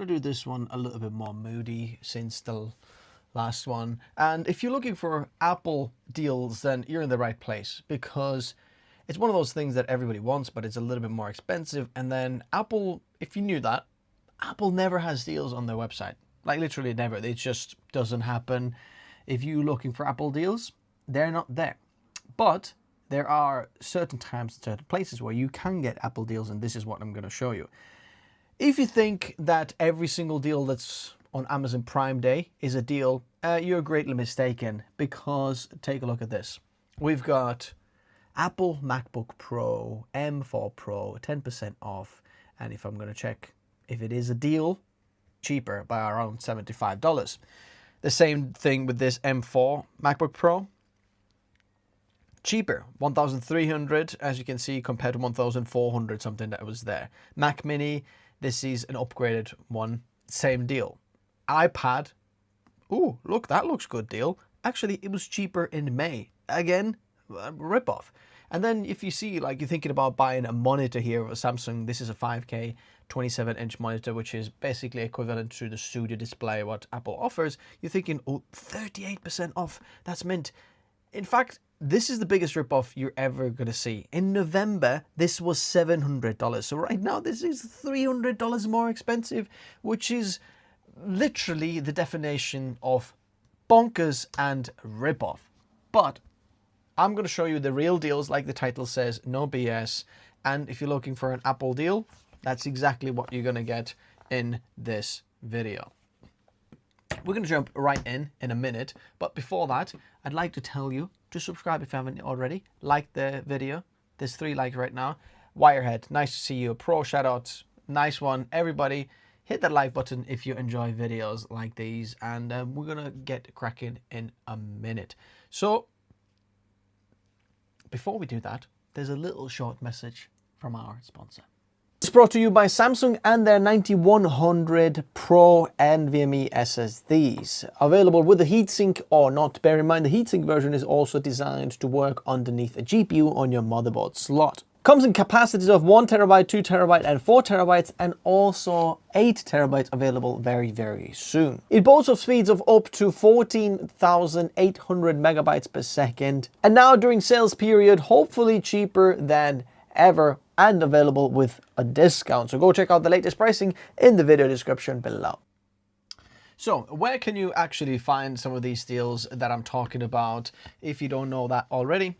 I'm gonna do this one a little bit more moody since the last one. And if you're looking for Apple deals, then you're in the right place, because it's one of those things that everybody wants, but it's a little bit more expensive. And then Apple, if you knew that, Apple never has deals on their website. Like literally never. It just doesn't happen. If you're looking for Apple deals, they're not there. But there are certain times, certain places where you can get Apple deals, and this is what I'm going to show you. If you think that every single deal that's on Amazon Prime Day is a deal, you're greatly mistaken, because take a look at this. We've got Apple MacBook Pro, M4 Pro, 10% off. And if I'm going to check if it is a deal, cheaper by around $75. The same thing with this M4 MacBook Pro. Cheaper, $1,300, as you can see, compared to $1,400 something that was there. Mac Mini, this is an upgraded one, same deal. iPad, ooh, look, that looks good deal. Actually, it was cheaper in May. Again, rip-off. And then if you see, like, you're thinking about buying a monitor here of a Samsung, this is a 5K 27-inch monitor, which is basically equivalent to the Studio Display, what Apple offers. You're thinking, oh, 38% off, that's mint. In fact, this is the biggest ripoff you're ever going to see. In November, this was $700. So right now, this is $300 more expensive, which is literally the definition of bonkers and ripoff. But I'm going to show you the real deals, like the title says, no BS. And if you're looking for an Apple deal, that's exactly what you're going to get in this video. We're going to jump right in a minute, but before that, I'd like to tell you to subscribe if you haven't already. Like the video. There's 3 likes right now. Wirehead, nice to see you. Pro shoutouts, nice one. Everybody, hit that like button if you enjoy videos like these, and we're going to get cracking in a minute. So, before we do that, there's a little short message from our sponsor. It's brought to you by Samsung and their 9100 Pro NVMe SSDs. Available with a heatsink or not. Bear in mind, the heatsink version is also designed to work underneath a GPU on your motherboard slot. Comes in capacities of 1 terabyte, 2 terabyte and 4 terabytes, and also 8 terabytes available very, very soon. It boasts of speeds of up to 14,800 megabytes per second. And now during sales period, hopefully cheaper than ever, and available with a discount. So go check out the latest pricing in the video description below. So where can you actually find some of these deals that I'm talking about? If you don't know that already,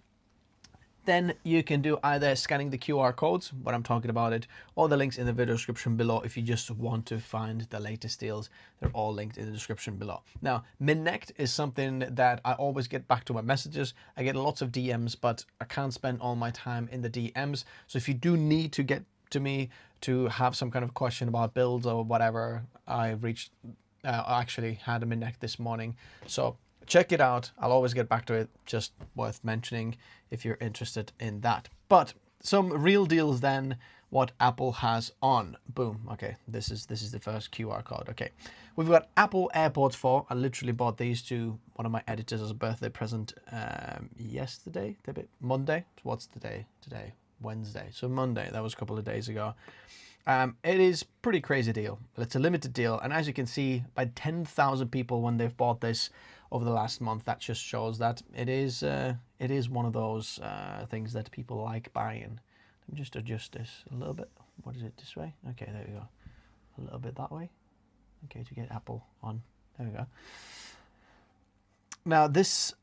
then you can do either scanning the QR codes, what I'm talking about it, or the links in the video description below. If you just want to find the latest deals, they're all linked in the description below. Now, Minnect is something that I always get back to my messages. I get lots of DMs, but I can't spend all my time in the DMs. So if you do need to get to me to have some kind of question about builds or whatever, I actually had a Minnect this morning. So check it out. I'll always get back to it. Just worth mentioning if you're interested in that. But some real deals then, what Apple has on. Boom. Okay, this is the first QR code. Okay, we've got Apple AirPods 4. I literally bought these to one of my editors as a birthday present yesterday, Monday. So what's the day today? Wednesday. So Monday. That was a couple of days ago. It is pretty crazy deal. It's a limited deal, and as you can see, by 10,000 people when they've bought this over the last month, that just shows that it is one of those things that people like buying. Let me just adjust this a little bit. What is it, this way? Okay, there we go. A little bit that way. Okay, to get Apple on. There we go. Now these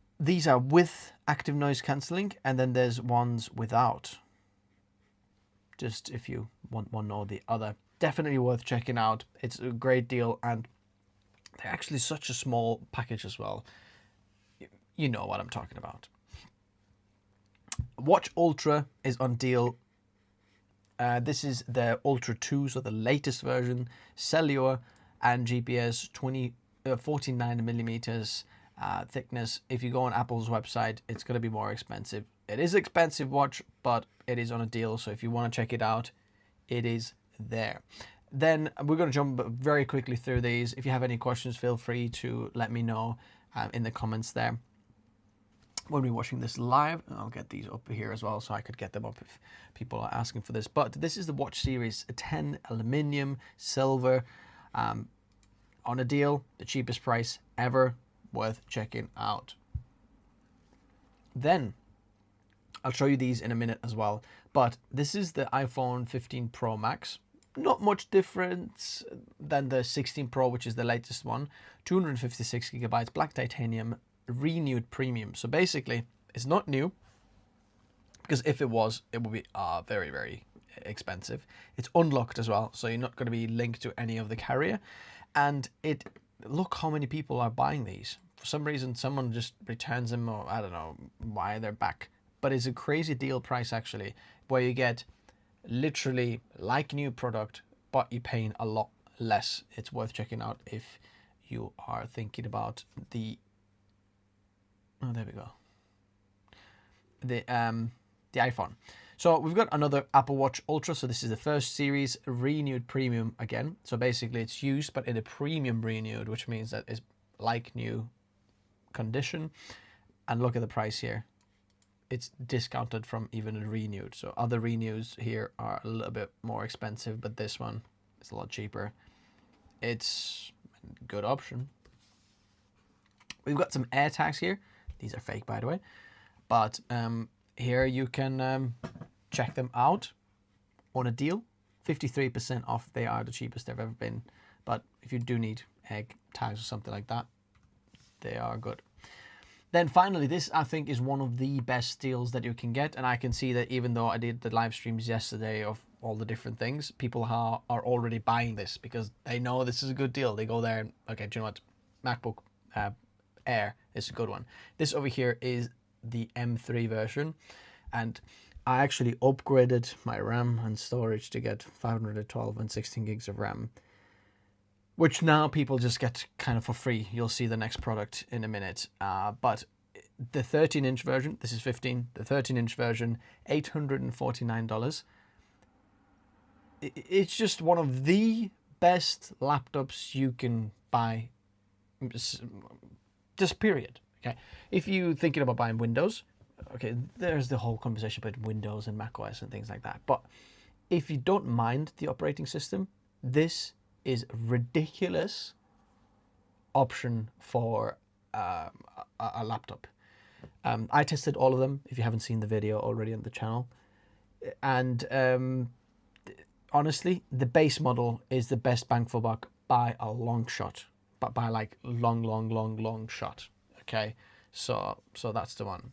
are with active noise cancelling, and then there's ones without. Just if you want one or the other. Definitely worth checking out. It's a great deal, and they're actually such a small package as well. You know what I'm talking about. Watch Ultra is on deal. This is the Ultra 2, so the latest version. Cellular and GPS, 49 millimeters thickness. If you go on Apple's website, it's going to be more expensive. It is an expensive watch, but it is on a deal. So if you want to check it out, it is there. Then we're going to jump very quickly through these. If you have any questions, feel free to let me know in the comments there. When we're watching this live, I'll get these up here as well so I could get them up if people are asking for this. But this is the watch series 10 aluminium, silver. On a deal, the cheapest price ever, worth checking out. Then I'll show you these in a minute as well, but this is the iPhone 15 Pro Max. Not much difference than the 16 Pro, which is the latest one. 256 gigabytes, black titanium, renewed premium. So basically, it's not new, because if it was, it would be very, very expensive. It's unlocked as well, so you're not going to be linked to any of the carrier. And look how many people are buying these. For some reason, someone just returns them, or I don't know why they're back. But it's a crazy deal price, actually, where you get literally like new product, but you're paying a lot less. It's worth checking out if you are thinking about the... Oh, there we go. The iPhone. So we've got another Apple Watch Ultra. So this is the first series, renewed premium again. So basically it's used, but in a premium renewed, which means that it's like new condition. And look at the price here. It's discounted from even a renewed. So other renews here are a little bit more expensive, but this one is a lot cheaper. It's a good option. We've got some AirTags here. These are fake, by the way. But here you can check them out on a deal. 53% off. They are the cheapest they've ever been. But if you do need egg tags or something like that, they are good. Then finally, this I think is one of the best deals that you can get. And I can see that even though I did the live streams yesterday of all the different things, people are already buying this because they know this is a good deal. They go there and, okay, do you know what? MacBook Air is a good one. This over here is the M3 version. And I actually upgraded my RAM and storage to get 512 and 16 gigs of RAM, which now people just get kind of for free. You'll see the next product in a minute. But the 13-inch version, this is 15, the 13-inch version, $849. It's just one of the best laptops you can buy, just period. Okay, if you're thinking about buying Windows, okay, there's the whole conversation about Windows and macOS and things like that. But if you don't mind the operating system, this is a ridiculous option for a laptop. I tested all of them, if you haven't seen the video already on the channel. And honestly, the base model is the best bang for buck by a long shot. But by like long shot. Okay, so that's the one.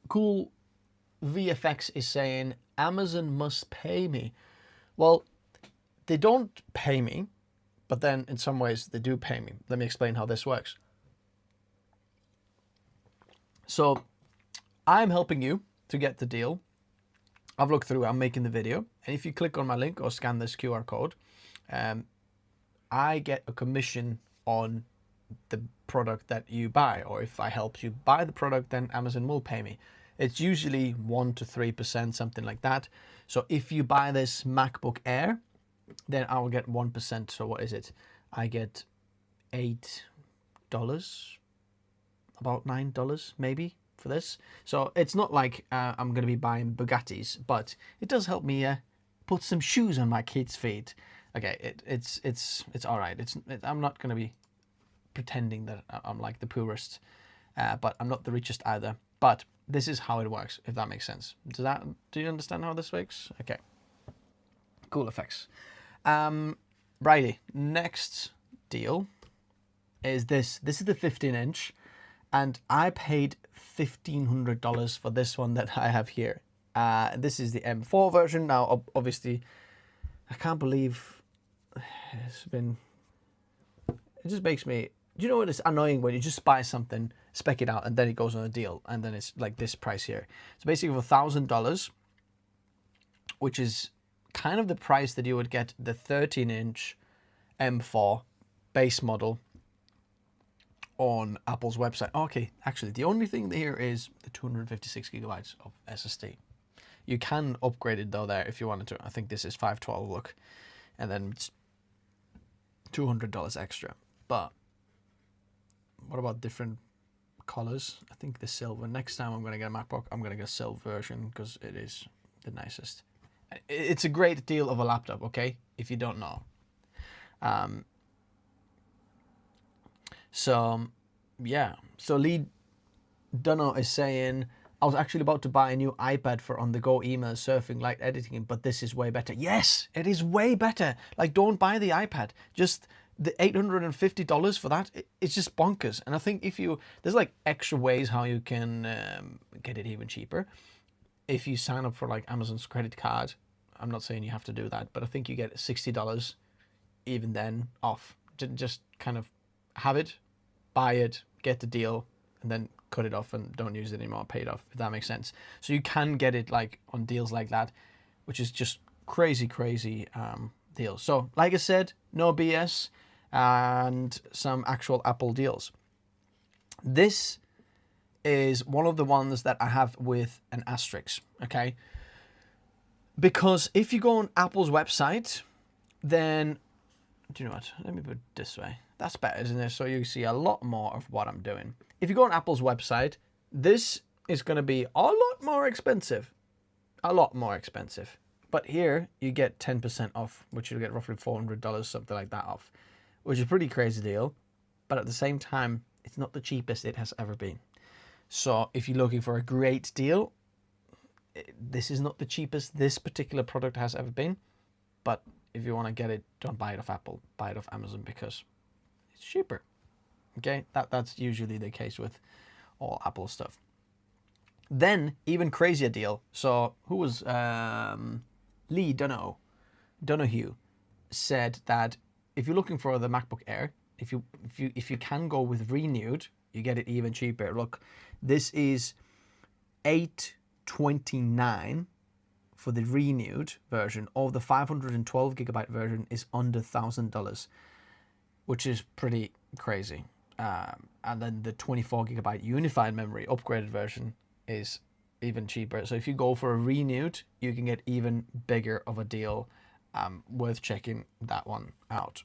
Cool VFX is saying Amazon must pay me. Well, they don't pay me, but then in some ways they do pay me. Let me explain how this works. So I'm helping you to get the deal. I've looked through, I'm making the video. And if you click on my link or scan this QR code, I get a commission on the product that you buy. Or if I help you buy the product, then Amazon will pay me. It's usually 1 to 3%, something like that. So if you buy this MacBook Air, then I will get 1%. So what is it? I get $8, about $9 maybe for this. So it's not like I'm going to be buying Bugattis, but it does help me put some shoes on my kids' feet. Okay, it's all right. I'm not going to be pretending that I'm like the poorest, but I'm not the richest either. But this is how it works, if that makes sense. Do you understand how this works? Okay, cool effects. Righty, next deal is this. This is the 15-inch, and I paid $1,500 for this one that I have here. This is the M4 version. Now, obviously, I can't believe it's been... It just makes me... Do you know what is annoying when you just buy something, spec it out, and then it goes on a deal, and then it's like this price here. So basically for $1,000, which is kind of the price that you would get the 13-inch M4 base model on Apple's website. Okay, actually, the only thing here is the 256 gigabytes of SSD. You can upgrade it though there if you wanted to. I think this is 512, look, and then it's $200 extra. But what about different colors? I think the silver. Next time I'm going to get a MacBook, I'm going to get a silver version because it is the nicest. It's a great deal of a laptop, okay, if you don't know. So yeah, so Lee Dunno is saying, I was actually about to buy a new iPad for on-the-go email, surfing, light editing, but this is way better. Yes, it is way better. Like, don't buy the iPad. Just the $850 for that, it's just bonkers. And I think there's like extra ways how you can get it even cheaper. If you sign up for like Amazon's credit card, I'm not saying you have to do that, but I think you get $60 even then off. Just kind of have it, buy it, get the deal, and then cut it off and don't use it anymore, pay it off, if that makes sense. So you can get it like on deals like that, which is just crazy deals. So like I said, no BS and some actual Apple deals. This is one of the ones that I have with an asterisk, okay? Because if you go on Apple's website, then, do you know what? Let me put it this way. That's better, isn't it? So you see a lot more of what I'm doing. If you go on Apple's website, this is going to be a lot more expensive. A lot more expensive. But here you get 10% off, which you'll get roughly $400, something like that off, which is a pretty crazy deal. But at the same time, it's not the cheapest it has ever been. So if you're looking for a great deal, this is not the cheapest this particular product has ever been. But if you want to get it, don't buy it off Apple, buy it off Amazon because it's cheaper. Okay, that's usually the case with all Apple stuff. Then, even crazier deal. So, who was Lee Dunahue said that if you're looking for the MacBook Air, if you can go with renewed, you get it even cheaper. Look, this is $829 for the renewed version, or the 512 gigabyte version is under $1,000, which is pretty crazy. And then the 24 gigabyte unified memory upgraded version is even cheaper. So if you go for a renewed, you can get even bigger of a deal. Worth checking that one out.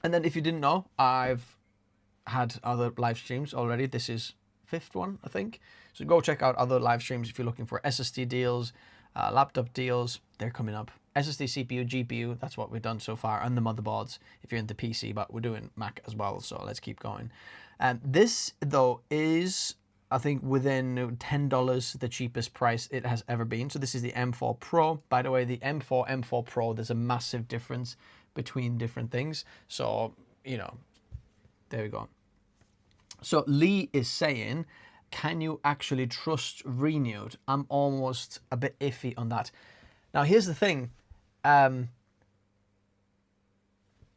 And then if you didn't know, I've had other live streams already. This is 5th one, I think. So go check out other live streams if you're looking for SSD deals, laptop deals. They're coming up. SSD, CPU, GPU, that's what we've done so far, and the motherboards if you're into PC, but we're doing Mac as well, so let's keep going. This, though, is, I think, within $10 the cheapest price it has ever been. So this is the M4 Pro. By the way, the M4 Pro, there's a massive difference between different things. So, you know, there we go. So Lee is saying, can you actually trust renewed? I'm almost a bit iffy on that. Now, here's the thing.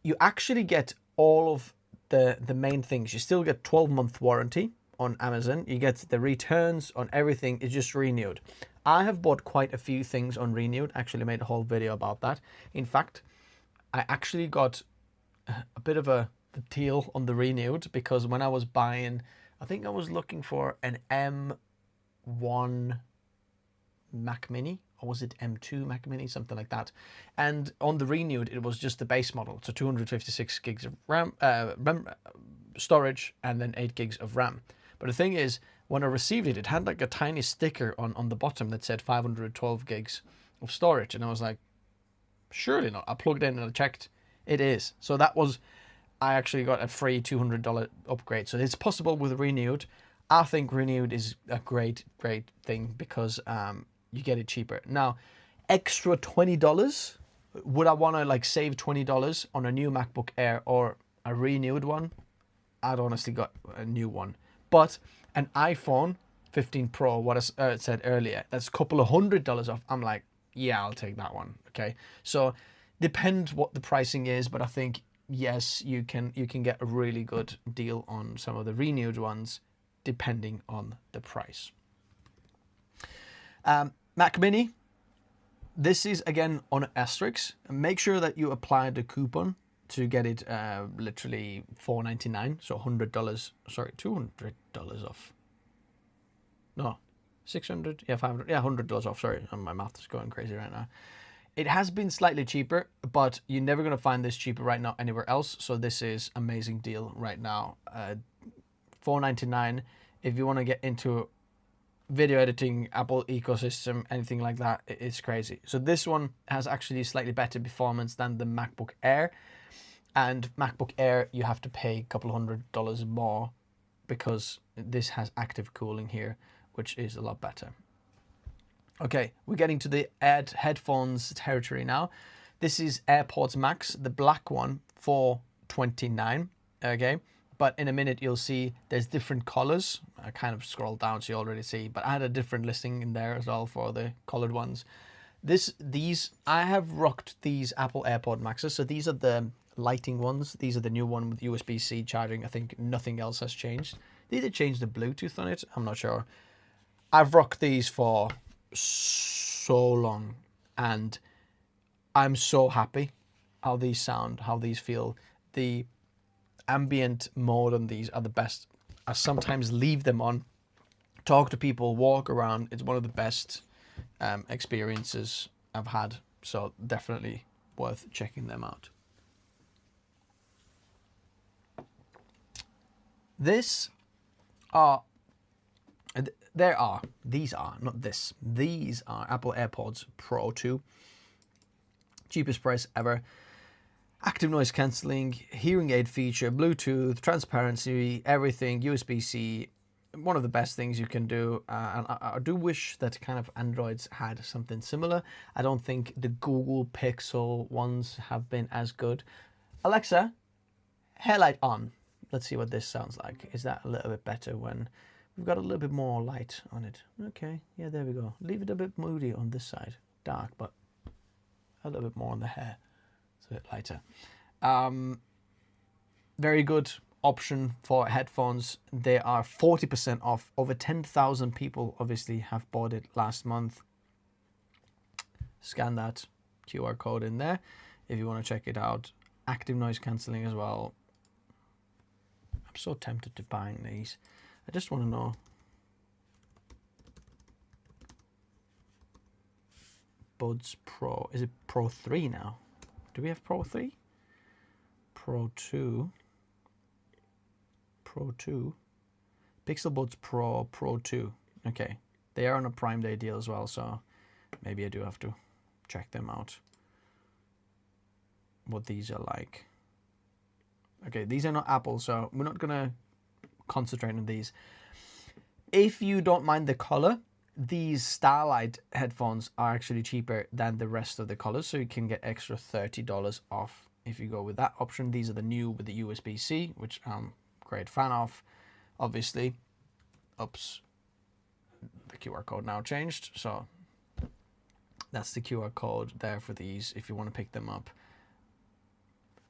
You actually get all of the main things. You still get 12-month warranty on Amazon. You get the returns on everything. It's just renewed. I have bought quite a few things on renewed. Actually made a whole video about that. In fact, I actually got a bit of a deal on the renewed because when I was buying, I think I was looking for an M1 Mac Mini, or was it M2 Mac Mini, something like that. And on the renewed, it was just the base model, so 256 gigs of RAM, storage, and then 8 gigs of RAM. But the thing is, when I received it, it had like a tiny sticker on the bottom that said 512 gigs of storage, and I was like, surely not. I plugged in and I checked. It is. So that was, I actually got a free $200 upgrade. So it's possible with renewed. I think renewed is a great thing because you get it cheaper. Now, extra $20, would I want to like save $20 on a new MacBook Air or a renewed one? I'd honestly got a new one. But an iPhone 15 Pro, what I said earlier, that's a couple of $100 off. I'm like, yeah, I'll take that one. Okay, so depends what the pricing is, but I think yes, you can get a really good deal on some of the renewed ones, depending on the price. Mac Mini, this is again on asterisk. Make sure that you apply the coupon to get it literally $4.99, so $100. Sorry, $200 off. No, 600. Yeah, 500. Yeah, $100 off. Sorry, my math is going crazy right now. It has been slightly cheaper, but you're never going to find this cheaper right now anywhere else. So this is amazing deal right now. $4.99. If you want to get into video editing, Apple ecosystem, anything like that, it's crazy. So this one has actually slightly better performance than the MacBook Air. And MacBook Air, you have to pay a couple $100 more because this has active cooling here, which is a lot better. Okay, we're getting to the headphones territory now. This is AirPods Max, the black one, for $29. Okay, but in a minute you'll see there's different colors. I kind of scrolled down so you already see, but I had a different listing in there as well for the colored ones. I have rocked these Apple AirPod Maxes. So these are the lighting ones. These are the new one with USB-C charging. I think nothing else has changed. They either changed the Bluetooth on it, I'm not sure. I've rocked these for so long and I'm so happy how these sound, how these feel. The ambient mode on these are the best. I sometimes leave them on, talk to people, walk around. It's one of the best experiences I've had, so definitely worth checking them out. These are Apple AirPods Pro 2. Cheapest price ever. Active noise cancelling, hearing aid feature, Bluetooth, transparency, everything, USB-C. One of the best things you can do. And I do wish that kind of Androids had something similar. I don't think the Google Pixel ones have been as good. Alexa, hairlight on. Let's see what this sounds like. Is that a little bit better when we've got a little bit more light on it? Okay, yeah, there we go. Leave it a bit moody on this side. Dark, but a little bit more on the hair. So a bit lighter. Very good option for headphones. They are 40% off. Over 10,000 people obviously have bought it last month. Scan that QR code in there if you want to check it out. Active noise cancelling as well. I'm so tempted to buy these. I just want to know. Buds Pro. Is it Pro 3 now? Do we have Pro 3? Pro 2. Pro 2. Pixel Buds Pro, Pro 2. Okay. They are on a Prime Day deal as well, so maybe I do have to check them out. What these are like. Okay, these are not Apple, so we're not going to concentrate on these. If you don't mind the color, these Starlight headphones are actually cheaper than the rest of the colors, so you can get extra $30 off if you go with that option. These are the new with the USB-C, which I'm a great fan of, obviously. Oops, the QR code now changed, so that's the QR code there for these if you want to pick them up.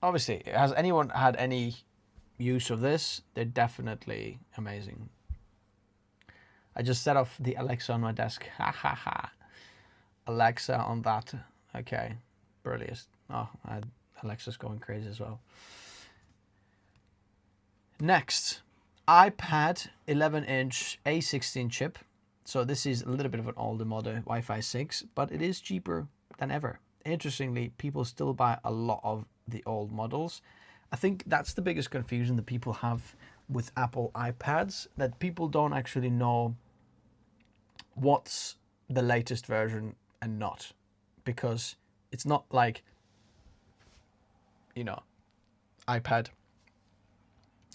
Obviously, has anyone had any use of this? They're definitely amazing. I just set off the Alexa on my desk. Ha ha ha. Alexa on that. Okay, brilliant. Oh, Alexa's going crazy as well. Next, iPad 11-inch A16 chip. So this is a little bit of an older model, Wi-Fi 6, but it is cheaper than ever. Interestingly, people still buy a lot of the old models. I think that's the biggest confusion that people have with Apple iPads, that people don't actually know what's the latest version and not, because it's not like, you know, iPad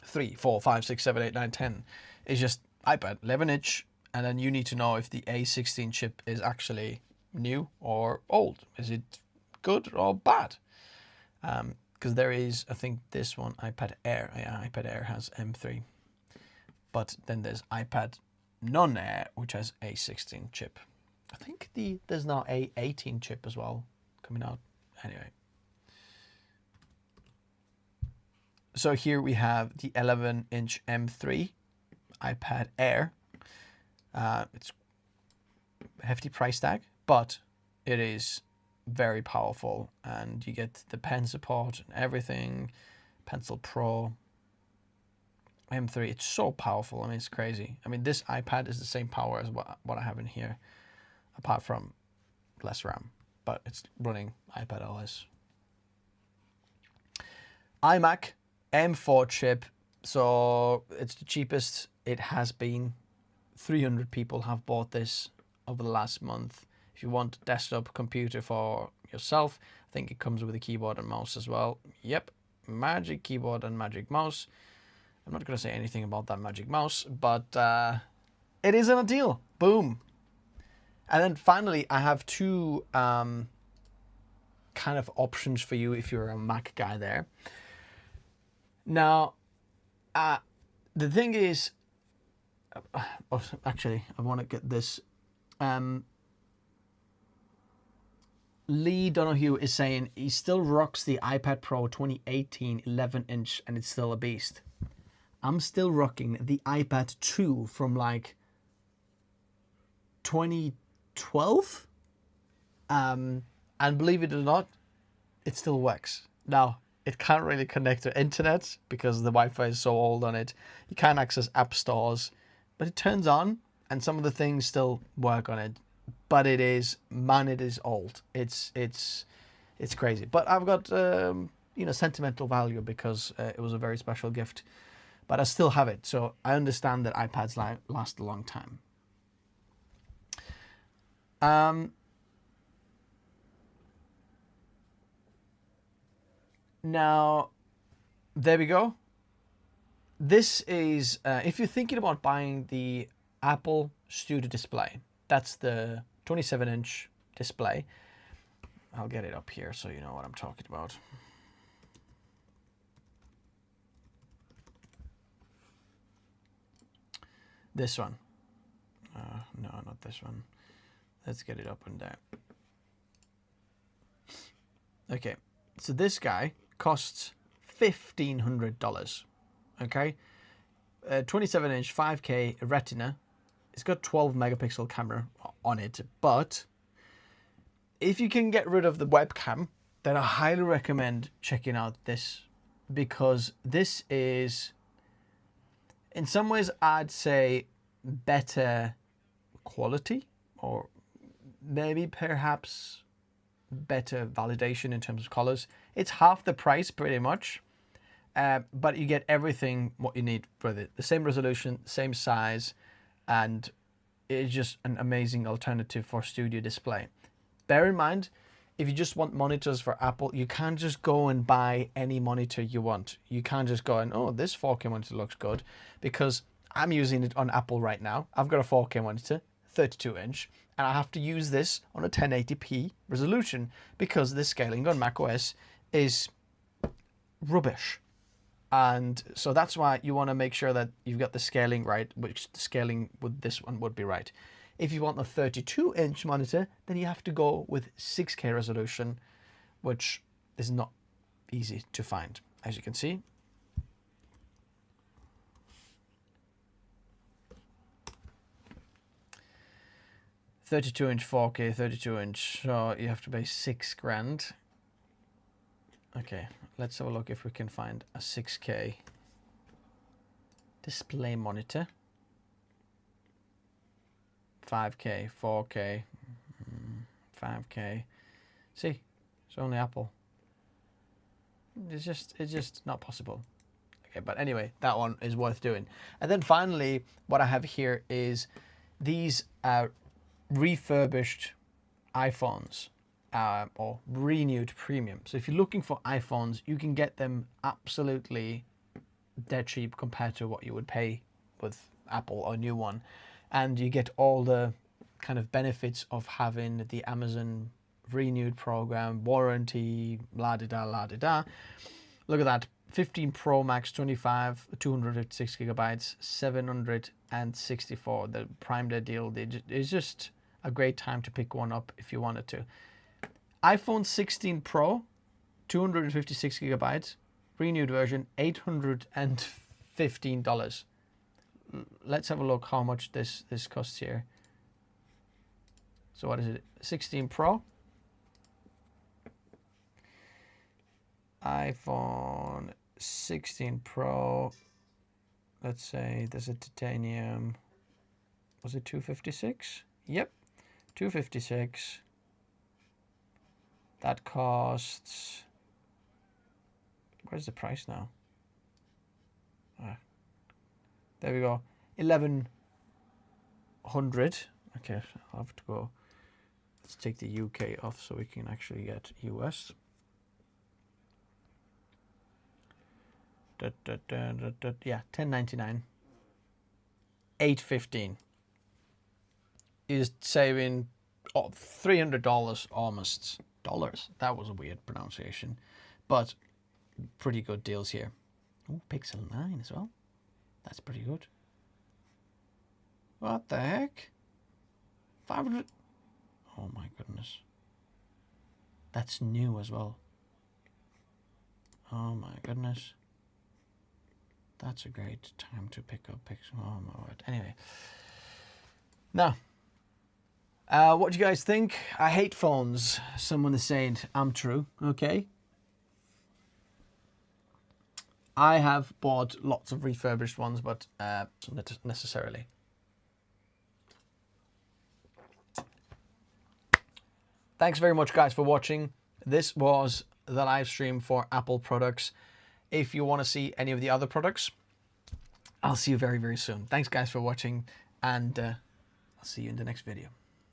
3, 4, 5, 6, 7, 8, 9, 10. It's just iPad 11-inch, and then you need to know if the A16 chip is actually new or old. Is it good or bad? Because there is, I think this one, iPad Air. Yeah, iPad Air has M3. But then there's iPad non-Air, which has A16 chip. I think there's now A18 chip as well coming out. Anyway. So here we have the 11-inch M3 iPad Air. It's a hefty price tag, but it is very powerful, and you get the pen support and everything. Pencil Pro M3, it's so powerful. I mean, it's crazy. I mean, this iPad is the same power as what I have in here, apart from less RAM, but it's running iPad OS. iMac M4 chip, so it's the cheapest it has been. 300 people have bought this over the last month. If you want a desktop computer for yourself, I think it comes with a keyboard and mouse as well. Yep, magic keyboard and magic mouse. I'm not going to say anything about that magic mouse, but it is an deal. Boom. And then finally, I have two kind of options for you if you're a Mac guy there. Now, the thing is, actually, I want to get this. Lee Donoghue is saying he still rocks the iPad Pro 2018 11-inch and it's still a beast. I'm still rocking the iPad 2 from like 2012. And believe it or not, it still works. Now, it can't really connect to internet because the Wi-Fi is so old on it. You can't access app stores, but it turns on and some of the things still work on it. But it is, man, it is old. It's crazy. But I've got sentimental value because it was a very special gift. But I still have it, so I understand that iPads last a long time. Now, there we go. This is if you're thinking about buying the Apple Studio Display. That's the 27-inch display. I'll get it up here so you know what I'm talking about. This one. No, not this one. Let's get it up and down. Okay, so this guy costs $1,500. Okay, 27-inch 5K Retina. It's got 12 megapixel camera on it, but if you can get rid of the webcam, then I highly recommend checking out this, because this is, in some ways, I'd say better quality, or maybe perhaps better validation in terms of colors. It's half the price pretty much, but you get everything what you need with it. The same resolution, same size, and it's just an amazing alternative for studio display. Bear in mind, if you just want monitors for Apple, you can't just go and buy any monitor you want. You can't just go and, oh, this 4K monitor looks good, because I'm using it on Apple right now. I've got a 4K monitor, 32-inch, and I have to use this on a 1080p resolution because the scaling on macOS is rubbish. And so that's why you want to make sure that you've got the scaling right, which the scaling with this one would be right. If you want a 32-inch monitor, then you have to go with 6K resolution, which is not easy to find, as you can see. $32-inch 4K, 32-inch, so you have to pay $6,000. Okay, let's have a look if we can find a 6K display monitor. 5K, 4K, 5K. See, it's only Apple. It's just not possible. Okay, but anyway, that one is worth doing. And then finally, what I have here is these refurbished iPhones. Or renewed premium. So if you're looking for iPhones, you can get them absolutely dead cheap compared to what you would pay with Apple or a new one. And you get all the kind of benefits of having the Amazon renewed program, warranty, la-di-da, la-di-da. Look at that. 15 Pro Max 25, 256 gigabytes, 764. The Prime Day deal is just a great time to pick one up if you wanted to. iPhone 16 Pro, 256 gigabytes, renewed version, $815. Let's have a look how much this costs here. So what is it? 16 Pro. iPhone 16 Pro. Let's say there's a titanium. Was it 256? Yep, 256. That costs, where's the price now? There we go, 1,100. Okay, I'll have to go, let's take the UK off so we can actually get US. Yeah, $10.99. $8.15. Is saving $300 almost. Dollars. That was a weird pronunciation. But pretty good deals here. Oh, Pixel 9 as well. That's pretty good. What the heck? 500. Oh my goodness. That's new as well. Oh my goodness. That's a great time to pick up Pixel. Oh my word. Anyway. Now, what do you guys think? I hate phones. Someone is saying I'm true. Okay. I have bought lots of refurbished ones, but not necessarily. Thanks very much, guys, for watching. This was the live stream for Apple products. If you want to see any of the other products, I'll see you very, very soon. Thanks, guys, for watching, and I'll see you in the next video.